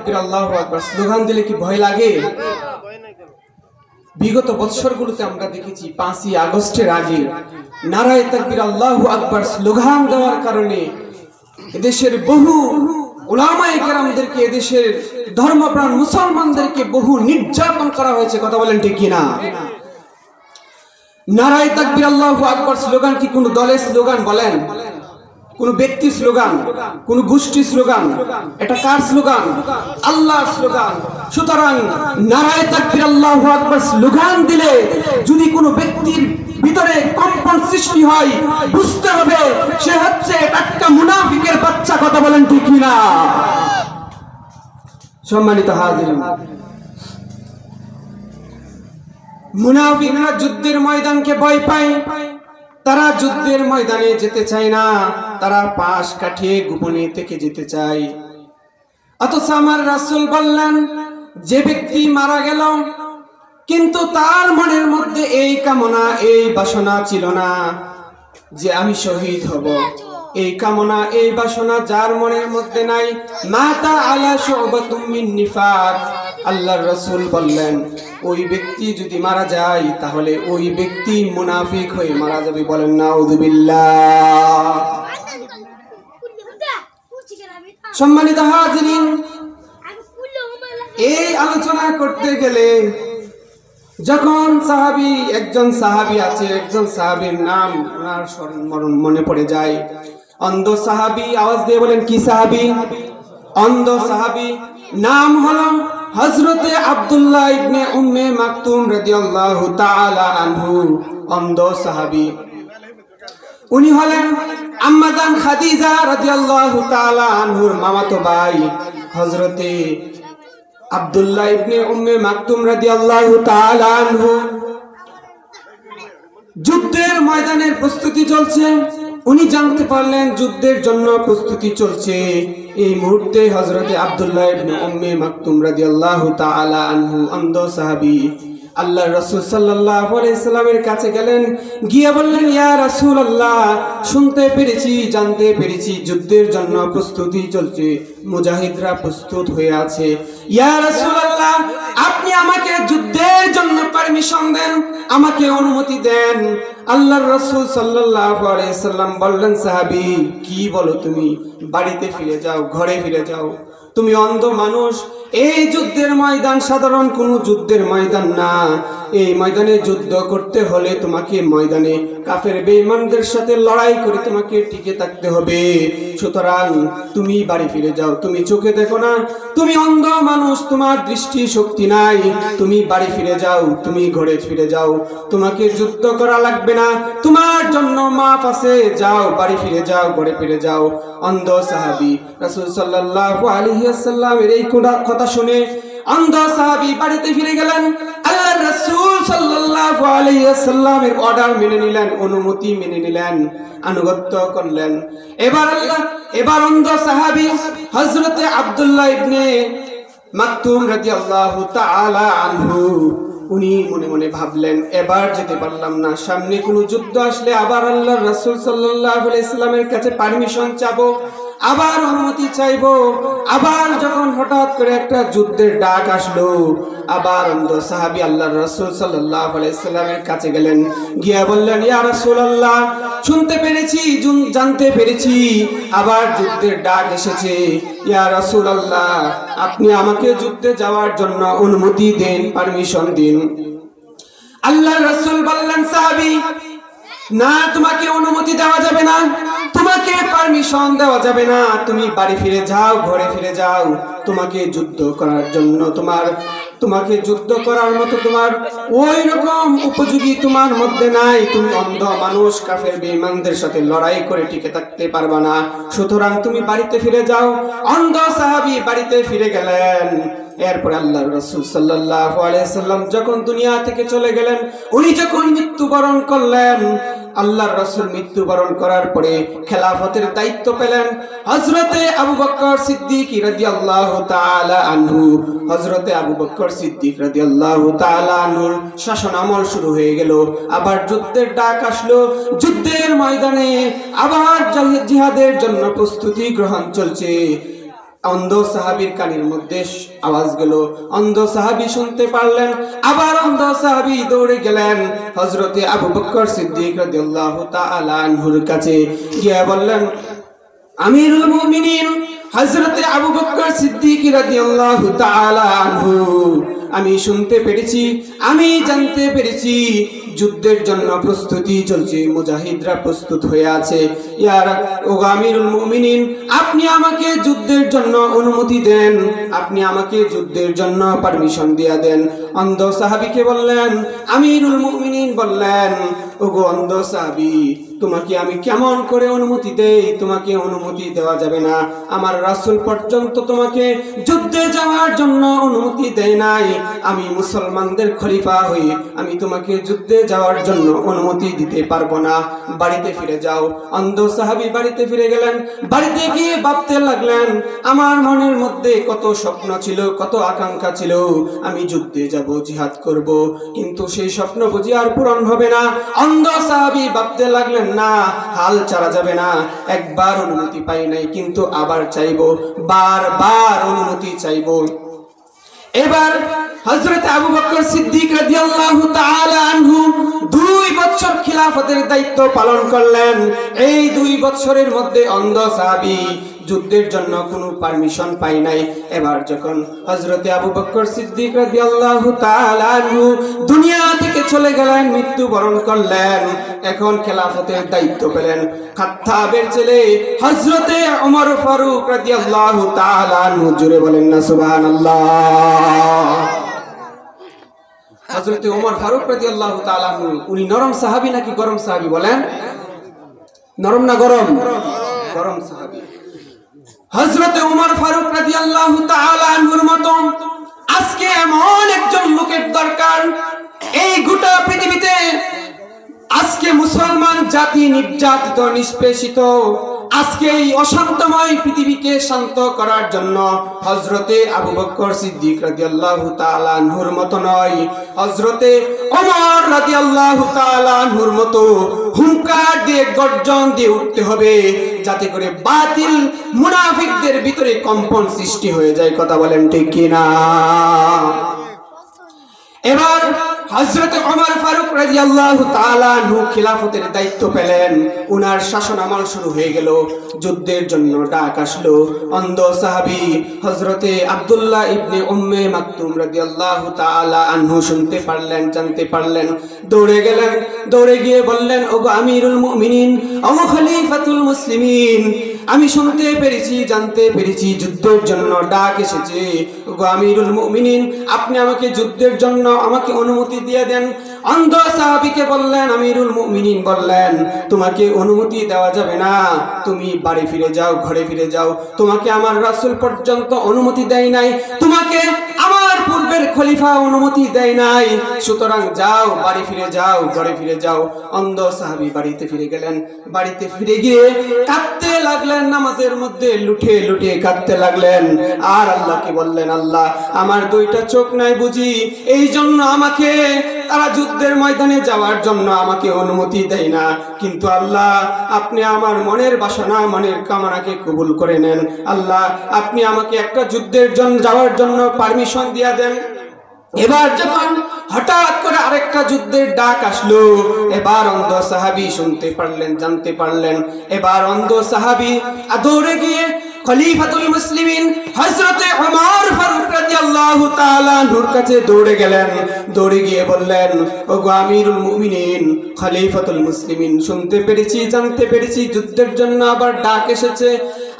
তাকবীর আল্লাহু আকবার স্লোগান দিলে কি ভয় লাগে? বিগত বছরগুলোতে আমরা দেখেছি 5ই আগস্টের আগে নারায়ে তাকবীর আল্লাহু আকবার স্লোগান দেওয়ার কারণে এদেশের বহু উলামায়ে কেরামদেরকে, এদেশের ধর্মপ্রাণ মুসলমানদেরকে বহু নির্যাতন করা হয়েছে। কথা বলেন ঠিক কিনা? নারায়ে তাকবীর আল্লাহু আকবার স্লোগান কি কোন দলের স্লোগান? বলেন, কোন ব্যক্তির স্লোগান, কোন গোষ্ঠীর স্লোগান? এটা কার স্লোগান? আল্লাহর স্লোগান। সুতরাং নারায়ে তাকবীর আল্লাহু আকবার স্লোগান দিলে যদি কোনো ব্যক্তির ভিতরে কম্পন সৃষ্টি হয়, বুঝতে হবে সে হচ্ছে একটা মুনাফিকের বাচ্চা। কথা বলেন ঠিক কিনা? সম্মানিত হাজিরিন, মুনাফিকরা যুদ্ধের ময়দানকে ভয় পায়, তারা যুদ্ধের ময়দানে যেতে চায় না, তারা পাশ কাটিয়ে গোপনে থেকে যেতে চায়। অথচ আমার রাসূল বললেন, যে ব্যক্তি মারা গেল কিন্তু তার মনের মধ্যে এই কামনা, এই বাসনা ছিল না যে আমি শহীদ হব, এই কামনা, এই বাসনা যার মনের মধ্যে নাই, মাতা আলা শুবাতুম মিন নিফাক, আল্লাহর রাসূল বললেন ওই ব্যক্তি যদি মারা যায় তাহলে ওই ব্যক্তি মুনাফিক হয়ে মারা যাবে। বলেন নাউযুবিল্লাহ। সম্মানিত হাজিরিন, এই আলোচনা করতে গেলে যখন একজন সাহাবী আছে, একজন সাহাবীর নাম ওনার মনে পড়ে যায়, অন্ধ সাহাবী। আওয়াজ দিয়ে বলেন কি সাহাবী? অন্ধ সাহাবী। নাম হলো হযরতে আব্দুল্লাহ ইবনে উম্মে মাকতুম রাদিয়াল্লাহু তাআলা আনহু। অন্ধ সাহাবী, উনি হলেন আম্মা জান খাদিজা রাদিয়াল্লাহু তাআলা আনহুর মামাতো ভাই হযরতে আব্দুল্লাহ ইবনে উম্মে মাকতুম রাদিয়াল্লাহু তাআলা আনহু। যুদ্ধের ময়দানের প্রস্তুতি চলছে, উনি জানতে পারলেন যুদ্ধের জন্য প্রস্তুতি চলছে। এই মুহূর্তে হযরতে আব্দুল্লাহ ইবনে উম্মে মাকতুম রাদিয়াল্লাহু তাআলা আনহু অন্ধ সাহাবী আল্লাহর রাসূল সাল্লাল্লাহু আলাইহি সাল্লামের কাছে গেলেন, গিয়ে বললেন, ইয়া রাসূলুল্লাহ, শুনতে পেরেছি, জানতে পেরেছি যুদ্ধের জন্য প্রস্তুতি চলছে, মুজাহিদরা প্রস্তুত হয়ে আছে। ইয়া রাসূলুল্লাহ, আপনি আমাকে যুদ্ধের জন্য পারমিশন দেন, আমাকে অনুমতি দেন। আল্লাহর রাসূল সাল্লাল্লাহু আলাইহি সাল্লাম বললেন, সাহাবী কি বলো তুমি? বাড়িতে ফিরে যাও, ঘরে ফিরে যাও। তুমি অন্ধ মানুষ, এই যুদ্ধের ময়দান সাধারণ কোনো যুদ্ধের ময়দান না। এই ময়দানে যুদ্ধ করতে হলে তোমাকে ময়দানে কাফের বেঈমানদের সাথে লড়াই করে তোমাকে টিকে থাকতে হবে। সুতরাং তুমি বাড়ি ফিরে যাও। তুমি চোখে দেখো না, তুমি অন্ধ মানুষ, তোমার দৃষ্টি শক্তি নাই, তুমি বাড়ি ফিরে যাও, তুমি ঘরে ফিরে যাও। তোমাকে যুদ্ধ করা লাগবে না, তোমার জন্য মাফ আছে, যাও বাড়ি ফিরে যাও, ঘরে ফিরে যাও। অন্ধ সাহাবী রাসূল সাল্লাল্লাহু আলাইহি ওয়াসাল্লামের এই কথা শুনে অন্ধ সাহাবী বাড়িতে ফিরে গেলেন। আল্লাহর রাসূল সাল্লাল্লাহু আলাইহি ওয়াসাল্লামের অর্ডার মেনে নিলেন, অনুমতি মেনে নিলেন, আনুগত্য করলেন। এবার অন্ধ সাহাবী হযরতে আব্দুল্লাহ ইবনে মাকতুম রাদিয়াল্লাহু তাআলা আনহু, উনি মনে মনে ভাবলেন, এবার যেতে পারলাম না, সামনে কোনো যুদ্ধ আসলে আবার আল্লাহর রাসূল সাল্লাল্লাহু আলাইহি সাল্লামের কাছে পারমিশন চাবো, আবার অনুমতি চাইবো। আবার যখন হঠাৎ করে একটা যুদ্ধের ডাক আসলো, আবার অন্ধ সাহাবী আল্লাহর রাসূল সাল্লাল্লাহু আলাইহি সাল্লামের কাছে গেলেন, গিয়া বললেন, ইয়া রাসূলুল্লাহ, শুনতে পেরেছি, জানতে পেরেছি আবার যুদ্ধের ডাক এসেছে। ইয়া রাসূলুল্লাহ, আপনি আমাকে যুদ্ধে যাওয়ার জন্য অনুমতি দেন, পারমিশন দিন। আল্লাহর রাসূল বললেন, সাহাবী, না, তোমাকে অনুমতি দেওয়া যাবে না, তোমাকে পারমিশন দেওয়া যাবে না, তুমি বাড়ি ফিরে যাও, ঘরে ফিরে যাও। তোমাকে যুদ্ধ করার জন্য তোমাকে যুদ্ধ করার মতো তোমার ওই রকম উপযোগী তোমার মধ্যে নাই। তুমি অন্ধ মানুষ, কাফের বেঈমানদের সাথে লড়াই করে টিকে থাকতে পারবা না, সুতরাং তুমি বাড়িতে ফিরে যাও। অন্ধ সাহাবী বাড়িতে ফিরে গেলেন। এরপর আল্লাহর রাসূল সাল্লাল্লাহু আলাইহি সাল্লাম যখন দুনিয়া থেকে চলে গেলেন, উনি যখন মৃত্যুবরণ করলেন, আল্লাহর রাসূল মৃত্যুবরণ করার পরে খেলাফতের দায়িত্ব পেলেন হযরতে আবু বকর সিদ্দিক রাদিয়াল্লাহু তাআলা আনহু। হযরতে আবু বকর সিদ্দিক রাদিয়াল্লাহু তাআলা আনহুর শাসন আমল শুরু হয়ে গেল। আবার যুদ্ধের ডাক আসলো, যুদ্ধের ময়দানে আবার জিহাদের জন্য প্রস্তুতি গ্রহণ চলছে। অন্ধ সাহাবীর কানের মধ্যে আওয়াজ গেল, অন্ধ সাহাবী শুনতে পারলেন। আবার অন্ধ সাহাবী দৌড়ে গেলেন হযরতে আবু বকর সিদ্দিক রাদিয়াল্লাহু তাআলা আনহুর কাছে, গিয়ে বললেন, আমিরুল মুমিনিন হযরতে আবু বকর সিদ্দিক রাদিয়াল্লাহু তাআলা আনহু, আমি শুনতে পেরেছি, আমি জানতে পেরেছি যুদ্ধের জন্য প্রস্তুতি চলছে, মুজাহিদরা প্রস্তুত হয়ে আছে। ও আমিরুল মুমিনিন, আপনি আমাকে যুদ্ধের জন্য অনুমতি দেন, আপনি আমাকে যুদ্ধের জন্য পারমিশন দিয়ে দেন। অন্ধ সাহাবীকে বললেন, আমিরুল মুমিনিন বললেন, ওগো অন্ধ সাহাবী, তোমাকে আমি কেমন করে অনুমতি দেই? তোমাকে অনুমতি দেওয়া যাবে না। আমার রাসূল পর্যন্ত তোমাকে যুদ্ধে যাওয়ার জন্য অনুমতি দেয় নাই। আমি মুসলমানদের খলিফা হই, আমি তোমাকে যুদ্ধে যাওয়ার জন্য অনুমতি দিতে পারবো না। বাড়িতে ফিরে যাও। অন্ধ সাহাবী বাড়িতে ফিরে গেলেন। বাড়িতে গিয়ে ভাবতে লাগলেন, আমার মনের মধ্যে কত স্বপ্ন ছিল, কত আকাঙ্ক্ষা ছিল, আমি যুদ্ধে যাব, জিহাদ করব, কিন্তু সেই স্বপ্ন বুঝি আর পূরণ হবে না। অন্ধ সাহাবী ভাবতে লাগলেন, না, হাল ছাড়া যাবে না। একবার অনুমতি পাই নাই, কিন্তু আবার চাইবো, বারবার অনুমতি চাইবো। এবার হযরত আবু বকর সিদ্দিক রাদিয়াল্লাহু তাআলা আনহু 2 বছর খিলাফতের দায়িত্ব পালন করলেন। এই 2 বছরের মধ্যে অন্ধ সাহাবী যুদ্ধের জন্য কোনো পারমিশন পাই নাই। এবার যখন হযরত আবু বকর সিদ্দিক রাদিয়াল্লাহু তাআলা আনহু দুনিয়া থেকে চলে গেলেন, মৃত্যুবরণ করলেন, এখন খেলাফতের দায়িত্ব পেলেন খাত্তাবের ছেলে হযরত ওমর ফারুক রাদিয়াল্লাহু তাআলা আনহু। জোরে বলেন না সুবহানাল্লাহ। হযরত ওমর ফারুক রাদিয়াল্লাহু তাআলা আনহু, উনি নরম সাহাবী নাকি গরম সাহাবী? বলেন, নরম না গরম? গরম সাহাবী। হযরত ওমর ফারুক রাদিয়াল্লাহু তাআলা আনহুর মতো আজকে এমন একজন লোকের দরকার এই গোটা পৃথিবীতে। আজকে মুসলমান জাতি নির্যাতিত, নিষ্পেষিত, আজকে এই অশান্তময় পৃথিবীকে শান্ত করার জন্য হযরতে আবু বকর সিদ্দিক রাদিয়াল্লাহু তাআলা আনহুর মতো নয়, হযরতে ওমর রাদিয়াল্লাহু তাআলা আনহুর মতো হুঙ্কার দিয়ে, গর্জন দিয়ে উঠতে হবে, যাতে করে বাতিল মুনাফিকদের ভিতরে কম্পন সৃষ্টি হয়ে যায়। কথা বলেন ঠিক কিনা? এবার হযরত ওমর ফারুক রাদিয়াল্লাহু তাআলা আনহু খিলাফতের দায়িত্ব পেলেন। উনার শাসন আমল শুরু হয়ে গেল। যুদ্ধের জন্য ডাক আসলো। অন্ধ সাহাবী হযরতে আব্দুল্লাহ ইবনে উম্মে মাকতুম রাদিয়াল্লাহু তাআলা আনহু শুনতে পারলেন, জানতে পারলেন, দৌড়ে গেলেন। দৌড়ে গিয়ে বললেন, ওগো আমিরুল মুমিনিন, ওগো খলিফাতুল মুসলিমিন, আমি শুনতে পেরেছি, জানতে পেরেছি যুদ্ধের জন্য ডাক এসেছে। ওগো আমিরুল মুমিনিন, আপনি আমাকে যুদ্ধের জন্য আমাকে অনুমতি দিয়ে দেন। অন্ধ সাহাবীকে বললেন, আমিরুল মুমিনিন বললেন, তোমাকে অনুমতি দেওয়া যাবে না, তুমি বাড়ি ফিরে যাও, ঘরে ফিরে যাও। তোমাকে আমার রাসূল পর্যন্ত অনুমতি দেয় নাই, তোমাকে আমার পূর্বের খলিফা অনুমতি দেয় নাই, সুতরাং যাও, বাড়ি ফিরে যাও, ঘরে ফিরে যাও। অন্ধ সাহাবী বাড়িতে ফিরে গেলেন। বাড়িতে ফিরে গিয়ে কাঁদতে লাগলেন, নামাজের মধ্যে লুটে লুটে কাঁদতে লাগলেন। আর আল্লাহকে বললেন, আল্লাহ, আমার 2টা চোখ নাই বুঝি, এই জন্য আমাকে তারা যুদ্ধের ময়দানে যাওয়ার জন্য আমাকে অনুমতি দেয় না, কিন্তু আল্লাহ, আপনি আমার মনের বাসনা, মনের কামনাকে কবুল করে নেন। আল্লাহ, আপনি আমাকে একটা যুদ্ধের জন্য যাওয়ার জন্য পারমিশন দিয়ে দেন। এবার যখন হঠাৎ করে আরেকটা যুদ্ধের ডাক আসলো, এবার অন্ধ সাহাবী শুনতে পারলেন, জানতে পারলেন। এবার অন্ধ সাহাবী দৌড়ে গিয়ে খলিফাতুল মুসলিমিন হযরতে ওমর ফারুক রাদিয়াল্লাহু তাআলা আনহুর কাছে দৌড়ে গেলেন। দৌড়ে গিয়ে বললেন, ওগো আমিরুল মুমিনিন, খলিফাতুল মুসলিমিন, শুনতে পেরেছি, জানতে পেরেছি যুদ্ধের জন্য আবার ডাক এসেছে,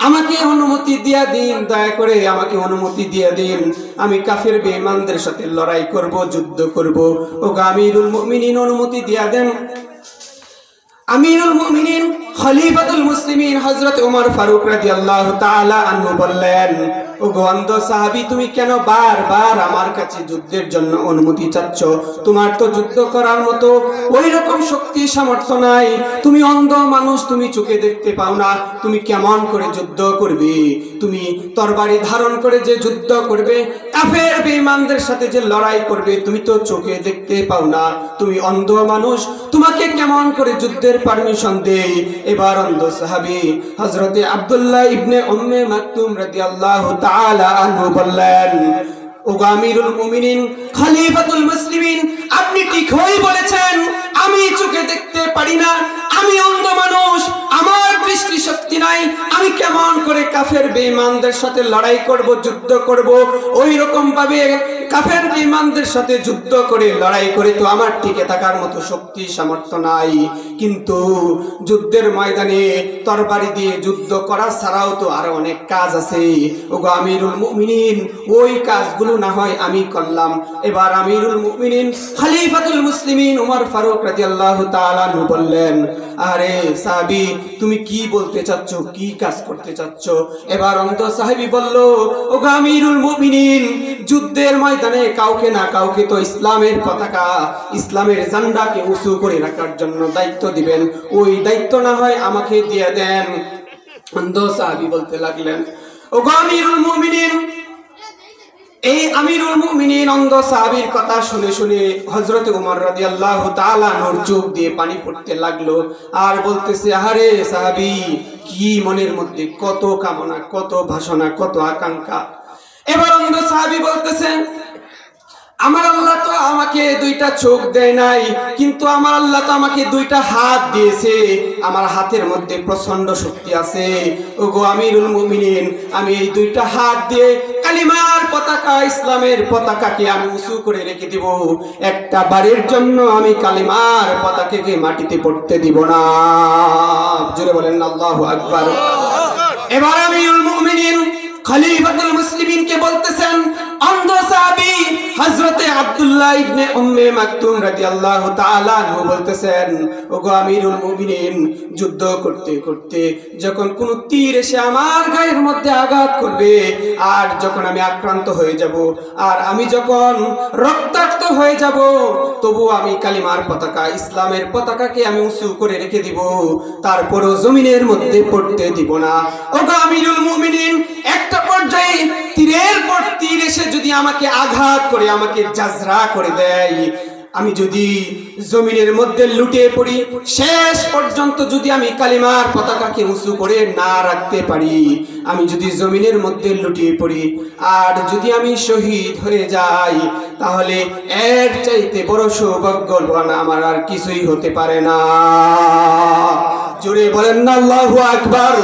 আমাকে অনুমতি দিয়ে দিন, দয়া করে আমাকে অনুমতি দিয়ে দিন। আমি কাফির বেঈমানদের সাথে লড়াই করব, যুদ্ধ করব। ওগো আমিরুল মুমিনিন, অনুমতি দিয়ে দেন। আমিরুল মুমিনিন খলিফাতুল মুসলিমিন হযরত ওমর ফারুক রাদিয়াল্লাহু তাআলা আনহু বললেন, ওগো অন্ধ সাহাবী, তুমি কেন বারবার আমার কাছে যুদ্ধের জন্য অনুমতি চাচ্ছ? তোমার তো যুদ্ধ করার মতো ওই রকম শক্তি সামর্থ্য নাই, তুমি অন্ধ মানুষ, তুমি চোখে দেখতে পাও না, তুমি কেমন করে যুদ্ধ করবে? তুমি তরবারি ধারণ করে যে যুদ্ধ করবে, কাফের বেঈমানদের সাথে যে লড়াই করবে, তুমি তো চোখে দেখতে পাও না, তুমি অন্ধ মানুষ, তোমাকে কেমন করে যুদ্ধের পারমিশন দেই? এবার অন্ধ সাহাবী হযরতে আব্দুল্লাহ ইবনে উম্মে মাকতুম রাদিয়াল্লাহু তাআলা আনহু বললেন, ও আমিরুল মুমিনিন, খলিফাতুল মুসলিমিন, আপনি ঠিকই বলেছেন, আমি চোখে দেখতে পারি না, আমি অন্ধ মানুষ, আমার দৃষ্টি শক্তি নাই, আমি কেমন করে কাফের বেঈমানদের সাথে লড়াই করব, যুদ্ধ করব? ওই রকম ভাবে কাফের বেঈমানদের সাথে যুদ্ধ করে লড়াই করে তো আমার টিকে থাকার মতো শক্তি সামর্থ্য নাই। কিন্তু যুদ্ধের ময়দানে তরবারি দিয়ে যুদ্ধ করা ছাড়াও তো আরো অনেক কাজ আছে। ওগো আমিরুল মুমিনিন, ওই কাজগুলো না হয় আমি করলাম। এবার আমিরুল মুমিনিন খলিফাতুল মুসলিমিন ওমর ফারুক রাদিয়াল্লাহু তাআলা আনহু বললেন, আরে সাহাবী, তুমি কি বলতে চাচ্ছ, কি কাজ করতে চাচ্ছ? এবার অন্ধ সাহাবী বলল, ওগো আমিরুল মুমিনিন, যুদ্ধের ময়দানে কাউকে না কাউকে তো ইসলামের পতাকা, ইসলামের ঝান্ডাকে উঁচু করে রাখার জন্য দায়িত্ব দিবেন, ওই দায়িত্ব না হয় আমাকে দিয়ে দেন। অন্ধ সাহাবী বলতে লাগলেন, ওগো আমিরুল মুমিনিন, এই আমিরুল মুমিনিন অন্ধ সাহাবীর কথা শুনে শুনে হযরত ওমর রাদিয়াল্লাহু তাআলা নূর চোখ দিয়ে পানি পড়তে লাগলো আর বলতেছে, আরে সাহাবী, কি মনের মধ্যে কত কামনা, কত বাসনা, কত আকাঙ্ক্ষা। এবার অন্ধ সাহাবী বলতেছেন, আমার আল্লাহ তো আমাকে দুইটা চোখ দেয় নাই, কিন্তু আমার আল্লাহ তো আমাকে দুইটা হাত দিয়েছে, আমার হাতের মধ্যে প্রচন্ড শক্তি আছে। ওগো আমিরুল মুমিনিন, আমি এই দুইটা হাত দিয়ে কালিমার পতাকা, ইসলামের পতাকাকে আমি উঁচু করে রেখে দিব, একটা বারের জন্য আমি কালিমার পতাকাকে মাটিতে পড়তে দিব না। জোরে বলেন আল্লাহু আকবার। এবার আমিরুল মুমিনিন খলিফাতুল মুসলিমিনকে বলতেছেন, অন্ধ সাহাবী হযরতে আব্দুল্লাহ ইবনে উম্মে মাকতুম রাদিয়াল্লাহু তাআলা আনহু বলতেছেন, ওগো আমিরুল মুমিনিন, যুদ্ধ করতে করতে যখন কোন তীর এসে আমার গায়ের মধ্যে আঘাত করবে, আর যখন আমি আক্রান্ত হয়ে যাব, আর আমি যখন রক্তাক্ত হয়ে যাব, তবু আমি কালিমার পতাকা, ইসলামের পতাকাকে আমি উঁচু করে রেখে দিব, তারপরও জমিনের মধ্যে পড়তে দিব না। ওগো আমিরুল মুমিনিন, একটা পর্যায়ে তীরের পর তীর এসে যদি আমাকে আঘাত করে, আমাকে জাজরা করে দেয়, আমি যদি জমিনের মধ্যে লুটিয়ে পড়ি, শেষ পর্যন্ত যদি আমি কালিমার পতাকাকে উঁচু করে না রাখতে পারি, আমি যদি জমিনের মধ্যে লুটিয়ে পড়ি আর যদি আমি শহীদ হয়ে যাই, তাহলে এর চাইতে বড় সৌভাগ্যবান আমার আর কিছুই হতে পারে না। জোরে বলেন না আল্লাহু আকবার।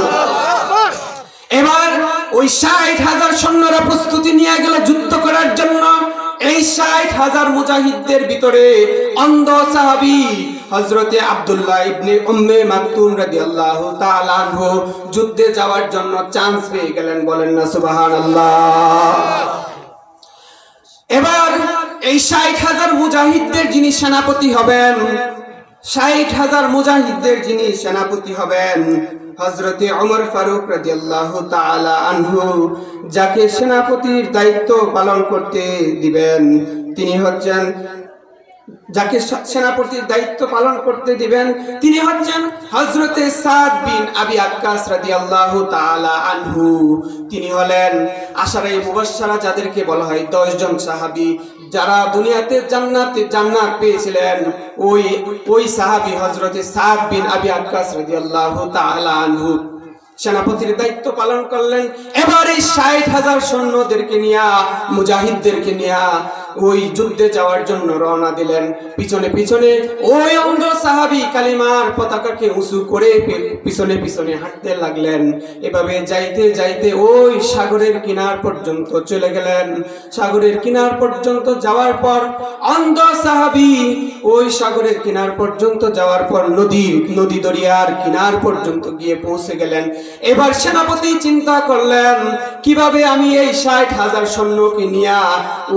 এবার ওই ৬০,০০০ সৈন্যরা প্রস্তুতি নিয়ে গেল যুদ্ধ করার জন্য। এই ৬০,০০০ মুজাহিদদের ভিতরে অন্ধ সাহাবী হযরতে আব্দুল্লাহ ইবনে উম্মে মাকতুম রাদিয়াল্লাহু তাআলা আনহু যুদ্ধে যাওয়ার জন্য চান্স পেয়ে গেলেন। বলেন না সুবহানাল্লাহ। এবার এই ৬০,০০০ মুজাহিদদের যিনি সেনাপতি হবেন, ৬০,০০০ মুজাহিদদের যিনি সেনাপতি হবেন, হযরতে ওমর ফারুক রাদিয়াল্লাহু তাআলা আনহু যাকে সেনাপতির দায়িত্ব পালন করতে দিবেন, তিনি হচ্ছেন, যাকে সেনাপতির দায়িত্ব পালন করতে দিবেন, তিনি হচ্ছেন হযরতে সাদ বিন আবি আক্কাস রাদিয়াল্লাহু তাআলা আনহু। তিনি হলেন আশারে মুবাশশারা, যাদেরকে বলা হয় 10 জন সাহাবী, যারা দুনিয়াতে জান্নাত পেয়েছিলেন। ওই সাহাবী হযরতে সাদ বিন আবি আক্কাস রাদিয়াল্লাহু তাআলা আনহু সেনাপতির দায়িত্ব পালন করলেন। এবার এই ৬০,০০০ সৈন্যদেরকে নিয়ে, মুজাহিদদেরকে নিয়ে ওই যুদ্ধে যাওয়ার জন্য রওনা দিলেন। পিছনে পিছনে ওই অন্ধ সাহাবী কালিমার পতাকাকে উঁচু করে পিছনে পিছনে হাঁটতে লাগলেন। এভাবে যাইতে যাইতে ওই সাগরের কিনার পর্যন্ত চলে গেলেন। সাগরের কিনার পর্যন্ত যাওয়ার পর অন্ধ সাহাবী ওই সাগরের কিনার পর্যন্ত যাওয়ার পর নদী দরিয়ার কিনার পর্যন্ত গিয়ে পৌঁছে গেলেন। এবার সেনাপতি চিন্তা করলেন, কিভাবে আমি এই ৬০,০০০ সৈন্যকে নিয়ে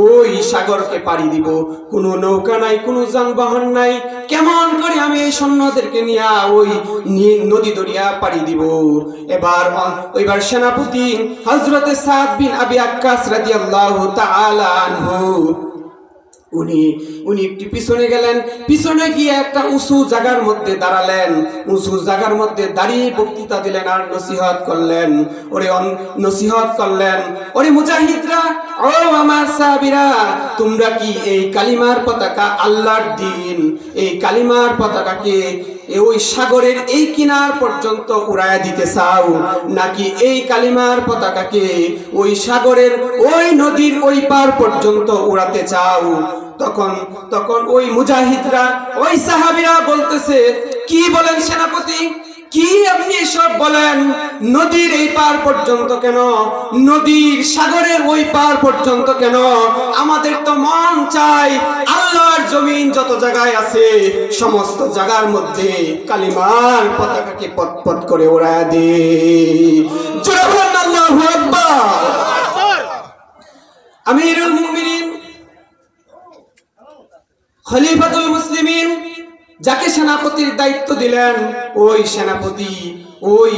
ওই সাগরকে পাড়ি দিব? কোনো নৌকা নাই, কোনো যানবাহন নাই, কেমন করে আমি এই সৈন্যদেরকে নিয়ে ওই নদী দরিয়া পাড়ি দিব? এবার সেনাপতি হযরতে সাদ বিন আবি আক্কাস রাদিয়াল্লাহু তাআলা আনহু উনি একটু পিছনে গেলেন। পিছনে গিয়ে একটা উঁচু জায়গার মধ্যে দাঁড়ালেন। উঁচু জায়গার মধ্যে দাঁড়িয়ে বক্তৃতা দিলেন আর নসিহত করলেন। ওরে মুজাহিদরা, ও আমার সাহাবীরা, তোমরা কি এই কালিমার পতাকা, আল্লাহর দ্বীন, এই কালিমার পতাকাকে ওই সাগরের এই কিনার পর্যন্ত উড়ায়া দিতে চাও, নাকি এই কালিমার পতাকাকে ওই সাগরের ওই নদীর ওই পার পর্যন্ত উড়াতে চাও? তখন ওই মুজাহিদরা, ওই সাহাবীরা বলতেছে, কি বলেন সেনাপতি, কি আপনি এসব বলেন? নদীর এই পার পর্যন্ত কেন? নদীর সাগরের ওই পার পর্যন্ত কেন? আমাদের তো মন চাই আল্লাহর জমিন যত জায়গায় আছে সমস্ত জায়গার মধ্যে কালিমার পতাকাকে পতপত করে উড়ায়া দে। জোরে বলেন আল্লাহু আকবার। আমিরুল মুমিনিন, খলিফাতুল মুসলিমিন, যাকে সেনাপতির দায়িত্ব দিলেন, ওই সেনাপতি ওই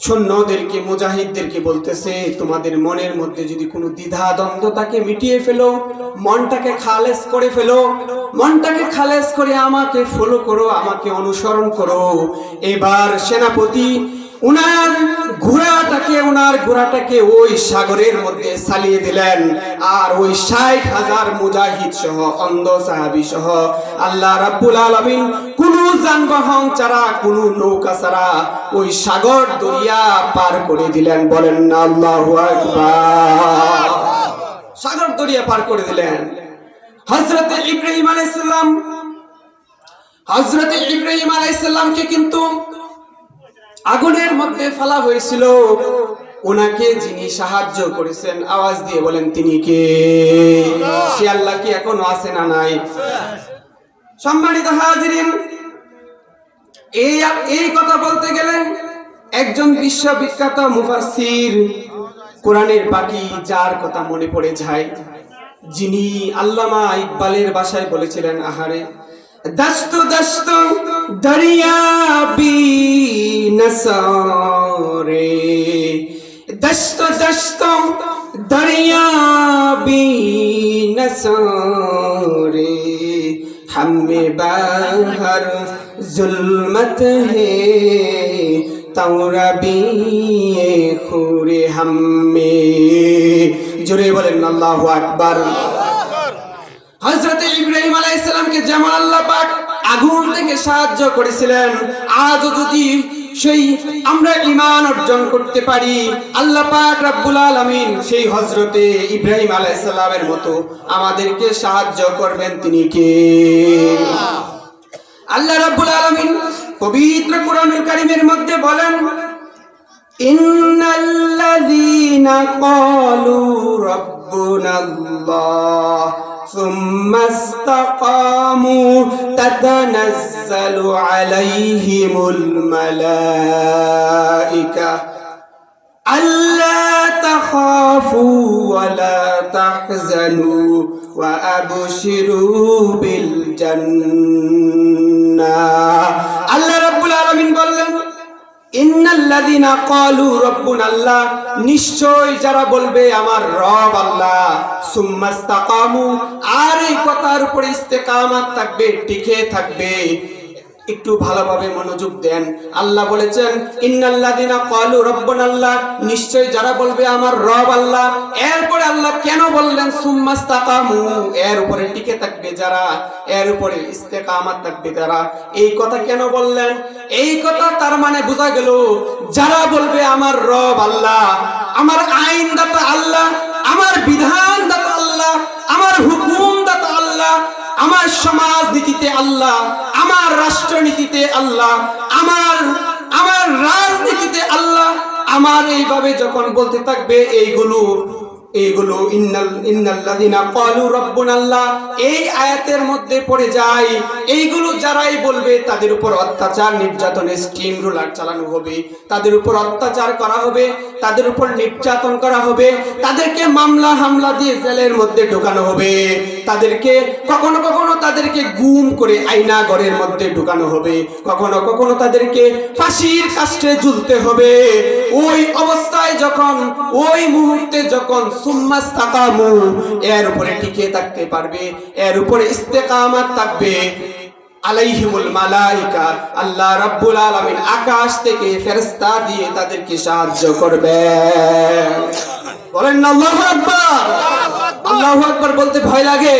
সৈন্যদেরকে, মুজাহিদদেরকে বলতেছে, তোমাদের মনের মধ্যে যদি কোনো দ্বিধা দ্বন্দ্ব তাকে মিটিয়ে ফেলো, মনটাকে খালেস করে ফেলো, মনটাকে খালেস করে আমাকে ফলো করো, আমাকে অনুসরণ করো। এবার সেনাপতি ওনার ঘোড়াটাকে ওই সাগরের মধ্যে চালিয়ে দিলেন, আর ওই ৬০,০০০ মুজাহিদ সহ, অন্ধ সাহাবী সহ আল্লাহ রাব্বুল আলামিন কোনো যানবাহন ছাড়া, কোনো নৌকা ছাড়া ওই সাগর দরিয়া পার করে দিলেন। বলেন না আল্লাহু আকবার। সাগর দরিয়া পার করে দিলেন। হযরত ইব্রাহিম আলাইহিস সালামকে কিন্তু আগুনের মধ্যে ফেলা হয়েছিল। ওনাকে যিনি সাহায্য করেছেন, আওয়াজ দিয়ে বলেন তিনি কে? সে আল্লাহ কি এখনো আছে না নাই? সম্মানিত হাজিরিন, এই কথা বলতে গেলেন একজন বিশ্ববিখ্যাত মুফাসসির, কোরআনের পাখি, যার কথা মনে পড়ে যায়, যিনি আল্লামা ইকবালের ভাষায় বলেছিলেন, আহারে দস্ত দস্ত দরিয়া বি নসরে, দস্ত দস্ত দরিয়া বি নসরে, हमें बाहर जुल्मत है तौरबी खूरे हमें। জোরে বলেন আল্লাহু আকবার। হযরত ইব্রাহিম আলাইহিস সালামকে যেমন আল্লাহ পাক আগুন থেকে সাহায্য করেছিলেন, আজও যদি সেই আমরা ঈমান অর্জন করতে পারি, আল্লাহ পাক রব্বুল আলামিন সেই হযরতে ইব্রাহিম আলাইহিস সালামের মতো আমাদেরকে সাহায্য করবেন। তিনি কে? আল্লাহ রাব্বুল আলামিন পবিত্র কোরআনুল কারীমের মধ্যে বলেন, ইন্নাল্লাযীনা ক্বালু রাব্বুনাল্লাহ সুম্মা ইসতাকামু তাতানাজ্জালু আলাইহিমুল মালাইকা আল্লা তাখাফু ওয়া লা তাহজানু ওয়া আবশিরু বিল জান্নাহ। আল্লাহ রাব্বুল আলামিন বললেন, ইন্নাল্লাযীনা ক্বালু রাব্বুনাল্লাহ, নিশ্চয় যারা বলবে আমার রব আল্লাহ, সুম্মা ইসতাকামু, আর এই কথার উপরে ইস্তেকামাত থাকবে, টিকে থাকবে। একটু ভালোভাবে মনোযোগ দেন। আল্লাহ বলেছেন ইন্নাল্লাযীনা ক্বালু রাব্বুনাল্লাহ, নিশ্চয় যারা বলবে আমার রব আল্লাহ। এরপরে আল্লাহ কেন বললেন সুম্মা ইসতাকামু, এর উপরে টিকে থাকবে যারা, এর উপরে ইস্তেকামাত থাকবে যারা, এই কথা কেন বললেন? এই কথা তার মানে বোঝা গেল, যারা বলবে আমার রব আল্লাহ, আমার আইনদাতা আল্লাহ, আমার বিধানদাতা আল্লাহ, আমার হুকুমদাতা আল্লাহ, আমার সমাজ নীতিতে আল্লাহ, আমার রাষ্ট্রনীতিতে আল্লাহ, আমার রাজনীতিতে আল্লাহ, আমার এইভাবে যখন বলতে থাকবে এইগুলো ইন্নাল্লাযীনা ক্বালু রাব্বুনাল্লাহ, এই আয়াতের মধ্যে পড়ে যায়। এইগুলো যারাই বলবে তাদের উপর অত্যাচার, নির্যাতনের স্টিম রোলার চালানো হবে, তাদের উপর অত্যাচার করা হবে, তাদের উপর নির্যাতন করা হবে, তাদেরকে মামলা হামলা দিয়ে জেলের মধ্যে ঢোকানো হবে, তাদেরকে কখনো কখনো তাদেরকে গুম করে আয়না ঘরের মধ্যে ঢোকানো হবে, কখনো কখনো তাদেরকে ফাঁসির কাস্টে ঝুলতে হবে। ওই অবস্থায় যখন, ওই মুহূর্তে যখন সুম্মা ইসতাকামু, এর উপরে টিকে থাকতে পারবে, এর উপরে ইস্তেকামাত থাকবে, আলাইহিমুল মালাইকা, আল্লাহ রাব্বুল আলামিন আকাশ থেকে ফেরেশতা দিয়ে তাদেরকে সাহায্য করবে। বলেন আল্লাহু আকবার। আল্লাহু আকবার বলতে ভয় লাগে,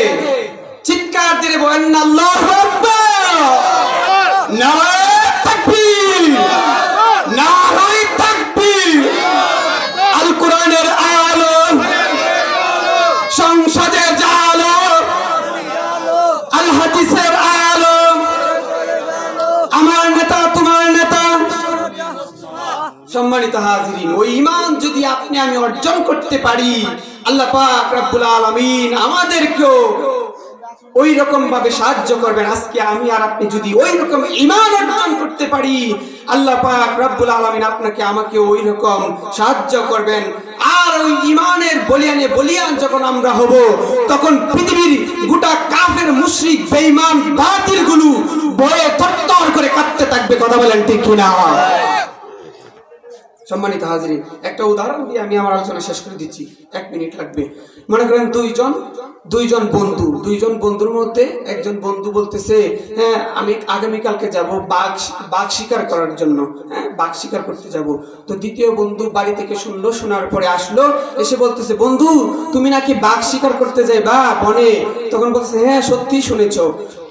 চিৎকার দিয়ে বলেন না আল্লাহু আকবার, নারায়ে তাকবীর, নারায়ে তাকবীর। আল কোরআনের আলো, সংসদের আলো, আল হাদিসের আলো, আমার নেতা তোমার নেতা। সম্মানিত হাজিরিন, ওই ঈমান যদি আপনি আমি অর্জন করতে পারি, আল্লাহ পাক রব্বুল আলামিন আমাদেরকেও ওই রকম ভাবে সাহায্য করবেন। আজকে আমি আর আপনি যদি ওই রকম ঈমান অর্জন করতে পারি, আল্লাহ পাক রব্বুল আলামিন আপনাকে আমাকে ওই রকম সাহায্য করবেন। আর ওই ঈমানের বলিয়ান যখন আমরা হব, তখন পৃথিবীর গোটা কাফের মুশরিক বেঈমান বাতিলগুলো ভয়ে থরথর করে কাঁপতে থাকবে। কথা বলেন ঠিক কিনা? সম্মানিত হাজিরিন, একটা উদাহরণ দিয়ে আমি আমার আলোচনা শেষ করে দিচ্ছি, 1 মিনিট লাগবে। মনে করেন দুইজন বন্ধুর মধ্যে একজন বন্ধু বলতেছে, হ্যাঁ আমি আগামীকালকে যাব বাঘ শিকার করার জন্য, হ্যাঁ বাঘ শিকার করতে যাব। তো দ্বিতীয় বন্ধু বাড়ি থেকে শোনার পরে আসলো, এসে বলতেছে, বন্ধু তুমি নাকি বাঘ শিকার করতে যাইবা বনে? তখন বলতেছে, হ্যাঁ সত্যি শুনেছো।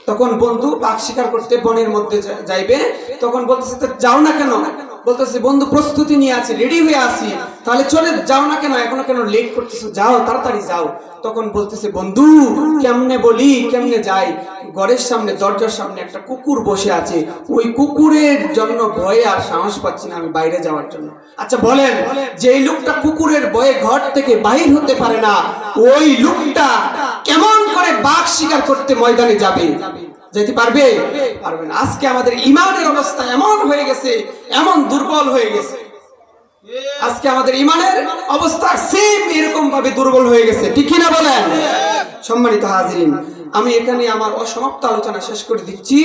তখন বন্ধু বাঘ শিকার করতে বনের মধ্যে যাইবে, তখন বলতেছে, যাও না কেন? বলতেছে, বন্ধু প্রস্তুতি নিয়ে আছি, রেডি হয়ে আছি। তাহলে চলে যাও না কেন, এখনো কেন লেট করতেছো? যাও, তাড়াতাড়ি যাও। তখন বলতেছে, বন্ধু কেমনে যাই? ঘরের সামনে, দরজার সামনে একটা কুকুর বসে আছে, ওই কুকুরের জন্য ভয়ে আর সাহস পাচ্ছি না আমি বাইরে যাওয়ার জন্য। আচ্ছা বলেন, যে এই লোকটা কুকুরের ভয়ে ঘর থেকে বাহির হতে পারে না, ওই লোকটা কেমন করে বাঘ শিকার করতে ময়দানে যাবে? যেতে পারবে? পারবে না। আজকে আমাদের ঈমানের অবস্থা এমন হয়ে গেছে, এমন দুর্বল হয়ে গেছে। আজকে আমাদের ঈমানের অবস্থা সেম এরকম ভাবে দুর্বল হয়ে গেছে, ঠিক কি না বলেন? সম্মানিত হাজিরিন, আমি এখানে আমার অসমাপ্ত আলোচনা শেষ করে দিচ্ছি।